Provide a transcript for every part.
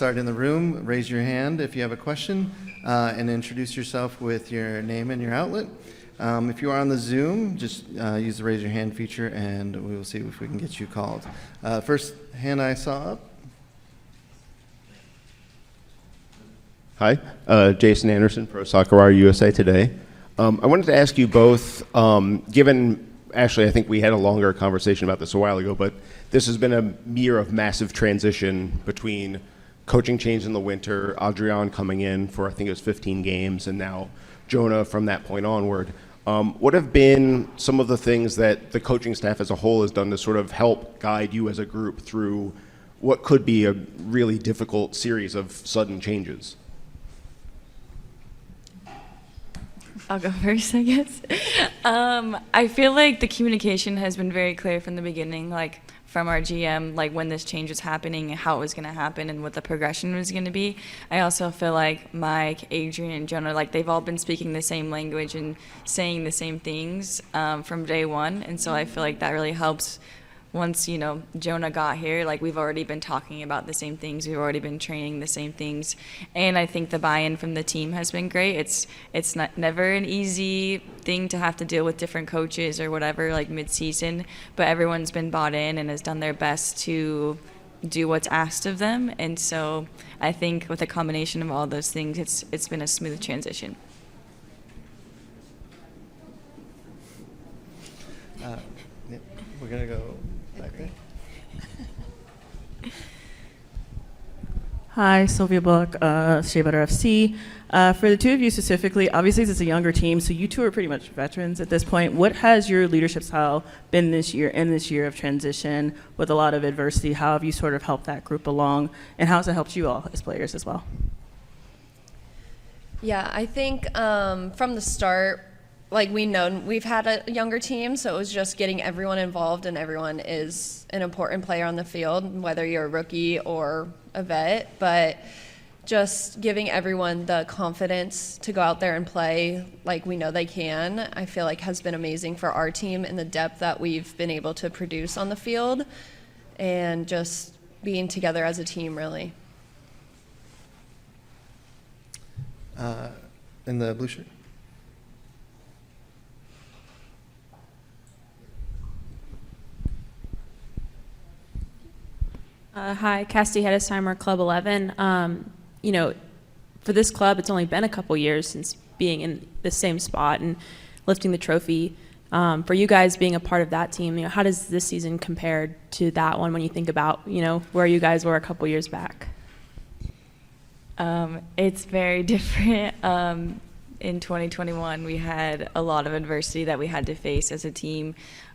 Start in the room, raise your hand if you have a question, and introduce yourself with your name and your outlet. If you are on the Zoom, just use the raise your hand feature and we will see if we can get you called. First hand I saw up. Hi, Jason Anderson, Pro Soccer Wire USA Today. I wanted to ask you both, given, actually I think we had a longer conversation about this a while ago, but this has been a year of massive transition between coaching change in the winter, Adrian coming in for I think it was 15 games, and now Jonah from that point onward. What have been some of the things that the coaching staff as a whole has done to sort of help guide you as a group through what could be a really difficult series of sudden changes? I'll go first, I guess. I feel like the communication has been very clear from the beginning, like from our GM, like when this change was happening, how it was going to happen, and what the progression was going to be. I also feel like Mike, Adrian, and Jonah, like they've all been speaking the same language and saying the same things from day one, and so I feel like that really helps. Once, Jonah got here, like we've already been talking about the same things, we've already been training the same things, and I think the buy-in from the team has been great. It's never an easy thing to have to deal with different coaches or whatever, like mid-season, but everyone's been bought in and has done their best to do what's asked of them, and so I think with a combination of all those things, it's been a smooth transition. We're going to go back there. Hi, Sylvia Book, Shea Butter FC. For the two of you specifically, obviously this is a younger team, so you two are pretty much veterans at this point. What has your leadership style been this year, in this year of transition with a lot of adversity? How have you sort of helped that group along, and how has it helped you all as players as well? Yeah, I think from the start, like we've had a younger team, so it was just getting everyone involved, and everyone is an important player on the field, whether you're a rookie or a vet, but just giving everyone the confidence to go out there and play like we know they can, I feel like has been amazing for our team and the depth that we've been able to produce on the field, and just being together as a team, really. In the blue shirt. Hi, Cassidy Hedesheimer, Club 11. For this club, it's only been a couple years since being in the same spot and lifting the trophy. For you guys being a part of that team, how does this season compare to that one when you think about, where you guys were a couple years back? It's very different. In 2021, we had a lot of adversity that we had to face as a team.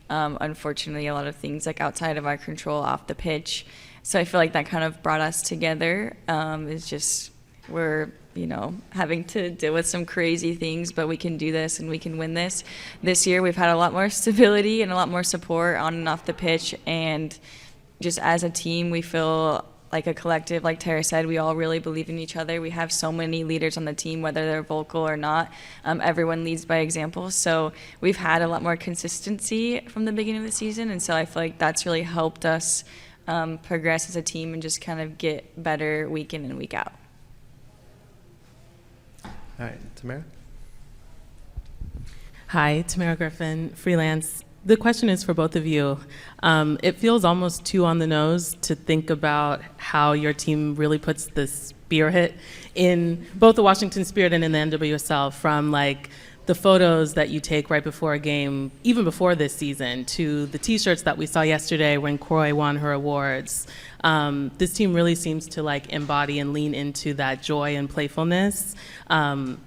Unfortunately, a lot of things like outside of our control off the pitch. So I feel like that kind of brought us together. It's just we're, having to deal with some crazy things, but we can do this and we can win this. This year we've had a lot more stability and a lot more support on and off the pitch. And just as a team, we feel like a collective. Like Tara said, we all really believe in each other. We have so many leaders on the team, whether they're vocal or not. Everyone leads by example. So we've had a lot more consistency from the beginning of the season. And so I feel like that's really helped us progress as a team and just kind of get better week in and week out. All right, Tamara. Hi, Tamara Griffin, freelance. The question is for both of you. It feels almost too on the nose to think about how your team really puts the spirit in both the Washington Spirit and in the NWSL, from like the photos that you take right before a game, even before this season, to the T-shirts that we saw yesterday when Croy won her awards. This team really seems to like embody and lean into that joy and playfulness,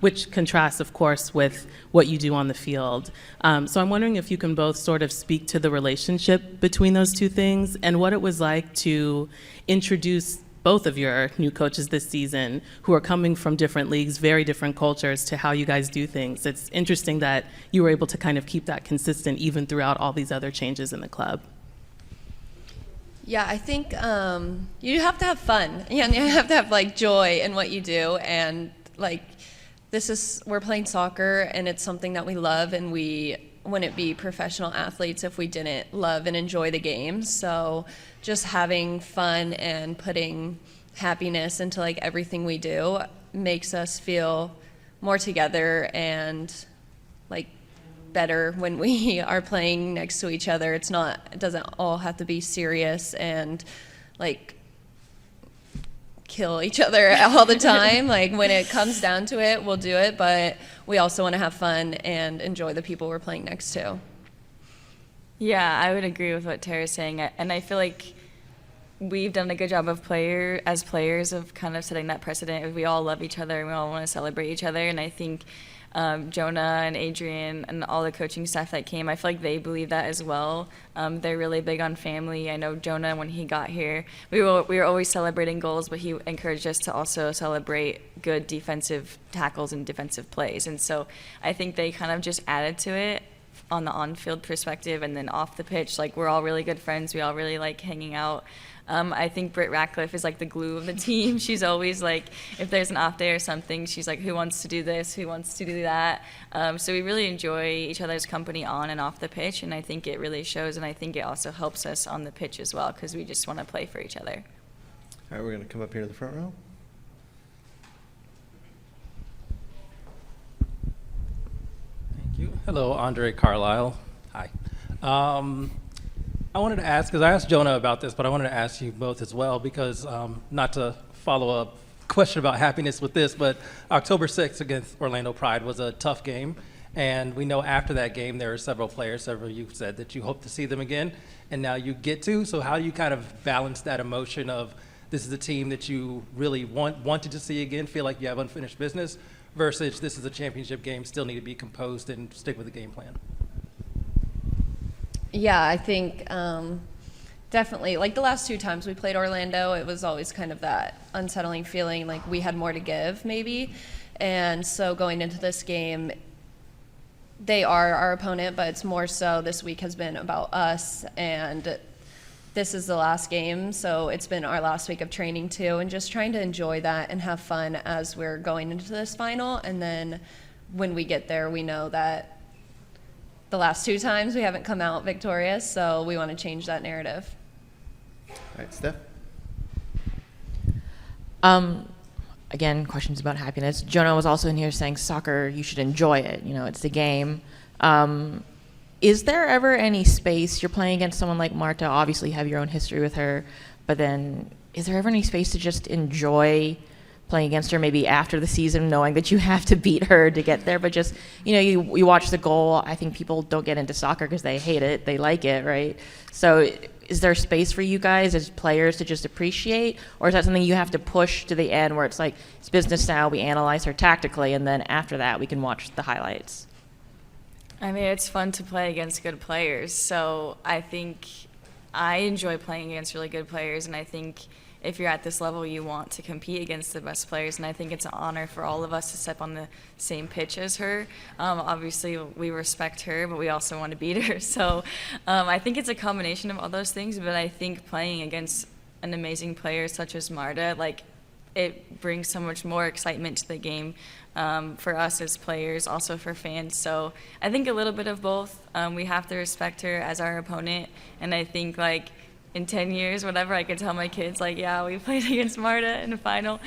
which contrasts, of course, with what you do on the field. So I'm wondering if you can both sort of speak to the relationship between those two things and what it was like to introduce both of your new coaches this season, who are coming from different leagues, very different cultures, to how you guys do things. It's interesting that you were able to kind of keep that consistent even throughout all these other changes in the club. Yeah, I think you have to have fun. Yeah, you have to have like joy in what you do, and like we're playing soccer, and it's something that we love, and we wouldn't be professional athletes if we didn't love and enjoy the game. So just having fun and putting happiness into like everything we do makes us feel more together and like better when we are playing next to each other. It doesn't all have to be serious and like kill each other all the time. Like when it comes down to it, we'll do it, but we also want to have fun and enjoy the people we're playing next to. Yeah, I would agree with what Tara's saying, and I feel like we've done a good job of players of kind of setting that precedent. We all love each other and we all want to celebrate each other, and I think Jonah and Adrian and all the coaching staff that came, I feel like they believe that as well. They're really big on family. I know Jonah, when he got here, we were always celebrating goals, but he encouraged us to also celebrate good defensive tackles and defensive plays. And so I think they kind of just added to it on the on-field perspective, and then off the pitch, like we're all really good friends. We all really like hanging out. I think Britt Ratcliffe is like the glue of the team. She's always like, if there's an off day or something, she's like, who wants to do this? Who wants to do that? So we really enjoy each other's company on and off the pitch, and I think it really shows, and I think it also helps us on the pitch as well, because we just want to play for each other. All right, we're going to come up here to the front row. Thank you. Hello, Andre Carlisle. Hi. I wanted to ask, because I asked Jonah about this, but I wanted to ask you both as well, because not to follow up question about happiness with this, but October 6th against Orlando Pride was a tough game, and we know after that game there are several players, several of you said that you hope to see them again, and now you get to. So how do you kind of balance that emotion of this is a team that you really wanted to see again, feel like you have unfinished business, versus this is a championship game, still need to be composed and stick with the game plan? Yeah, I think definitely, like the last two times we played Orlando, it was always kind of that unsettling feeling like we had more to give maybe. And so going into this game, they are our opponent, but it's more so this week has been about us, and this is the last game, so it's been our last week of training too, and just trying to enjoy that and have fun as we're going into this final. And then when we get there, we know that the last two times we haven't come out victorious, so we want to change that narrative. All right, Steph. Again, questions about happiness. Jonah was also in here saying soccer, you should enjoy it. You know, it's the game. Is there ever any space, you're playing against someone like Marta, obviously you have your own history with her, but then is there ever any space to just enjoy playing against her maybe after the season, knowing that you have to beat her to get there, but just, you know, you watch the goal. I think people don't get into soccer because they hate it, they like it, right? So is there space for you guys as players to just appreciate, or is that something you have to push to the end where it's like, it's business now, we analyze her tactically, and then after that we can watch the highlights? I mean, it's fun to play against good players, so I think I enjoy playing against really good players, and I think if you're at this level, you want to compete against the best players, and I think it's an honor for all of us to step on the same pitch as her. Obviously, we respect her, but we also want to beat her. So I think it's a combination of all those things, but I think playing against an amazing player such as Marta, like, it brings so much more excitement to the game for us as players, also for fans. So I think a little bit of both. We have to respect her as our opponent, and I think, like, in 10 years, whatever, I could tell my kids, like, yeah, we played against Marta in the final.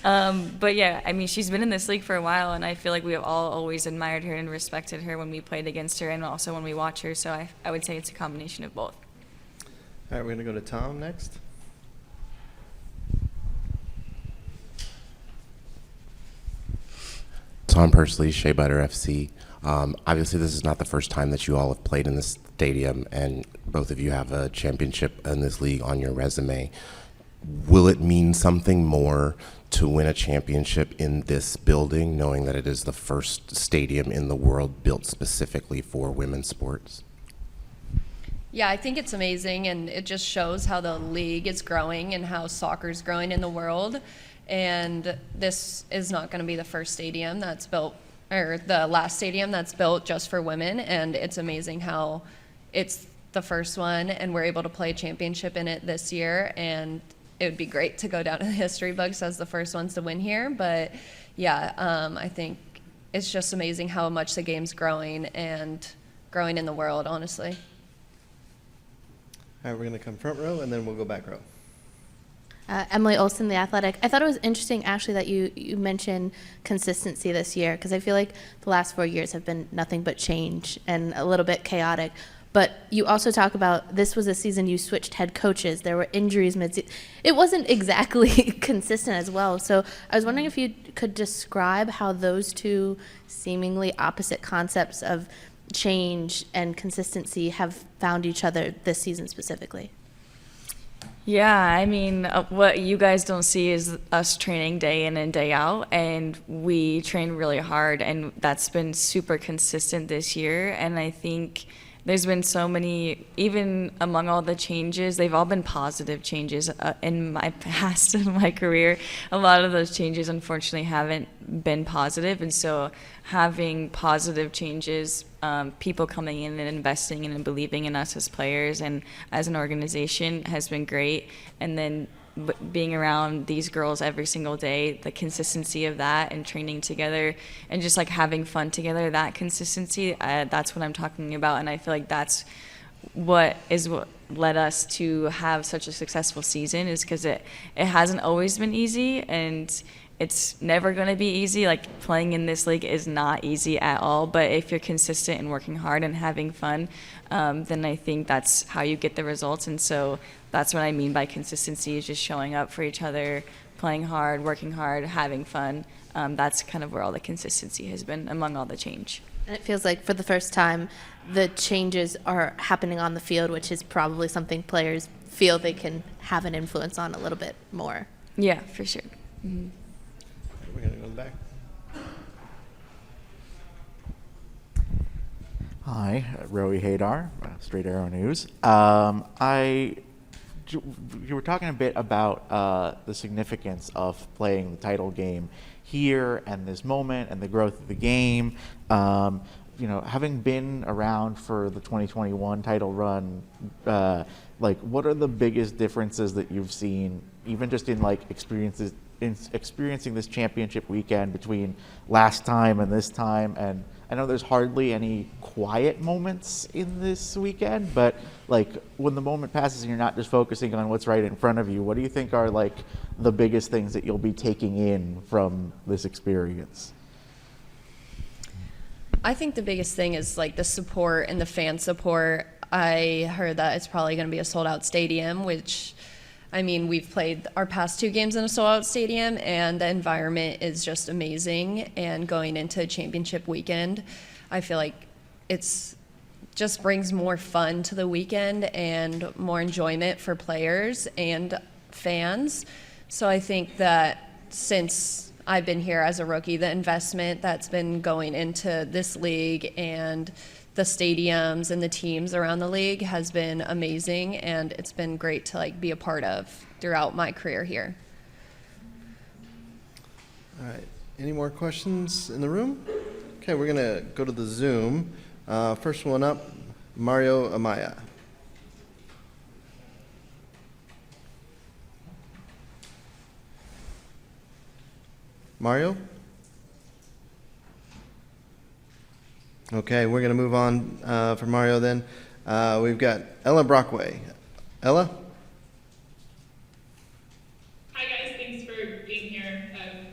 But yeah, I mean, she's been in this league for a while, and I feel like we have all always admired her and respected her when we played against her and also when we watch her. So I would say it's a combination of both. All right, we're going to go to Tom next. Tom Pursley, Shea Butter FC. Obviously, this is not the first time that you all have played in this stadium, and both of you have a championship in this league on your resume. Will it mean something more to win a championship in this building, knowing that it is the first stadium in the world built specifically for women's sports? Yeah, I think it's amazing, and it just shows how the league is growing and how soccer's growing in the world. And this is not going to be the first stadium that's built, or the last stadium that's built just for women, and it's amazing how it's the first one, and we're able to play a championship in it this year, and it would be great to go down in the history books as the first ones to win here. But yeah, I think it's just amazing how much the game's growing and growing in the world, honestly. All right, we're going to come front row, and then we'll go back row. Emily Olson, The Athletic. I thought it was interesting, Ashley, that you mentioned consistency this year, because I feel like the last 4 years have been nothing but change and a little bit chaotic. But you also talk about this was a season you switched head coaches. There were injuries mid-season. It wasn't exactly consistent as well. So I was wondering if you could describe how those two seemingly opposite concepts of change and consistency have found each other this season specifically. Yeah, I mean, what you guys don't see is us training day in and day out, and we train really hard, and that's been super consistent this year. And I think there's been so many, even among all the changes, they've all been positive changes in my past, in my career. A lot of those changes, unfortunately, haven't been positive, and so having positive changes, people coming in and investing in and believing in us as players and as an organization has been great. And then being around these girls every single day, the consistency of that and training together and just like having fun together, that consistency, that's what I'm talking about. And I feel like that's what led us to have such a successful season, is because it hasn't always been easy, and it's never going to be easy. Like, playing in this league is not easy at all, but if you're consistent and working hard and having fun, then I think that's how you get the results. And so that's what I mean by consistency, is just showing up for each other, playing hard, working hard, having fun. That's kind of where all the consistency has been among all the change. And it feels like for the first time, the changes are happening on the field, which is probably something players feel they can have an influence on a little bit more. Yeah, for sure. Mm-hmm. We're going to go back. Hi, Roey Hadar, Straight Arrow News. You were talking a bit about the significance of playing the title game here and this moment and the growth of the game. Having been around for the 2021 title run, what are the biggest differences that you've seen, even just in experiencing this championship weekend between last time and this time? And I know there's hardly any quiet moments in this weekend, but when the moment passes and you're not just focusing on what's right in front of you, what do you think are the biggest things that you'll be taking in from this experience? I think the biggest thing is the support and the fan support. I heard that it's probably going to be a sold-out stadium, which, I mean, we've played our past 2 games in a sold-out stadium, and the environment is just amazing. And going into championship weekend, I feel like it's just brings more fun to the weekend and more enjoyment for players and fans. So I think that since I've been here as a rookie, the investment that's been going into this league and the stadiums and the teams around the league has been amazing, and it's been great to be a part of throughout my career here. All right. Any more questions in the room? Okay, we're going to go to the Zoom. First one up, Mario Amaya. Mario? Okay, we're going to move on for Mario then. We've got Ella Brockway. Ella? Hi guys, thanks for being here.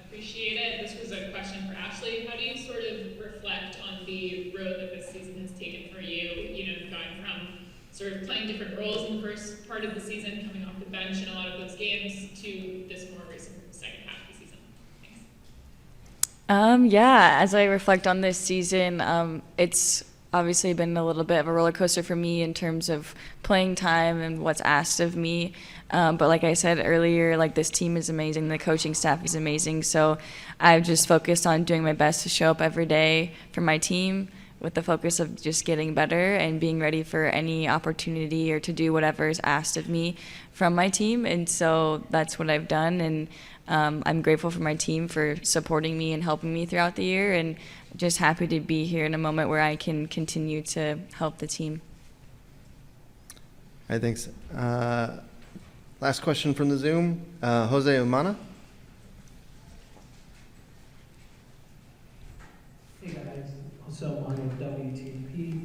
Appreciate it. This was a question for Ashley. How do you sort of reflect on the road that this season has taken for you? Going from sort of playing different roles in the first part of the season, coming off the bench in a lot of those games, to this more recent second half of the season. Thanks. Yeah, as I reflect on this season, it's obviously been a little bit of a roller coaster for me in terms of playing time and what's asked of me. But like I said earlier, this team is amazing, the coaching staff is amazing. So I've just focused on doing my best to show up every day for my team, with the focus of just getting better and being ready for any opportunity or to do whatever is asked of me from my team. And so that's what I've done. And I'm grateful for my team for supporting me and helping me throughout the year, and just happy to be here in a moment where I can continue to help the team. All right, thanks. Last question from the Zoom, Jose Umana. Hey guys, Jose Umana, WTP.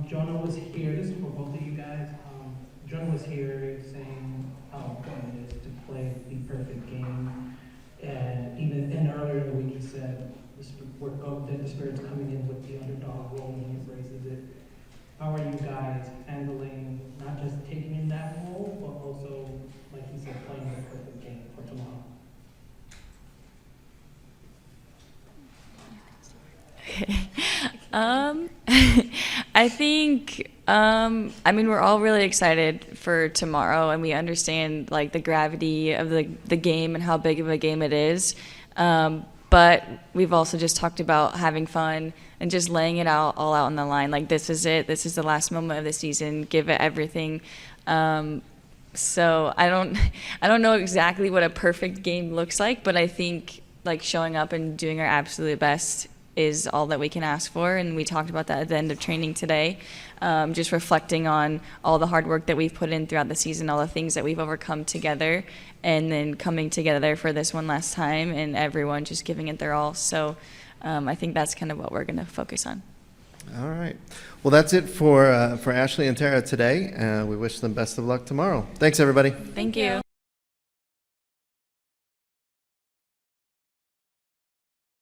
Jonah was here, this is for both of you guys. Jonah was here saying how important it is to play the perfect game. And even and earlier in the week, you said that the Spirit's coming in with the underdog role and he embraces it. How are you guys handling not just taking in that role, but also, like you said, playing the perfect game for tomorrow? I think, I mean, we're all really excited for tomorrow, and we understand like the gravity of the game and how big of a game it is. But we've also just talked about having fun and just laying it out all out on the line. Like, this is it. This is the last moment of the season. Give it everything. So I don't know exactly what a perfect game looks like, but I think like showing up and doing our absolute best is all that we can ask for, and we talked about that at the end of training today. Just reflecting on all the hard work that we've put in throughout the season, all the things that we've overcome together, and then coming together for this one last time, and everyone just giving it their all. So I think that's kind of what we're going to focus on. All right. Well, that's it for Ashley and Tara today. We wish them best of luck tomorrow. Thanks, everybody. Thank you.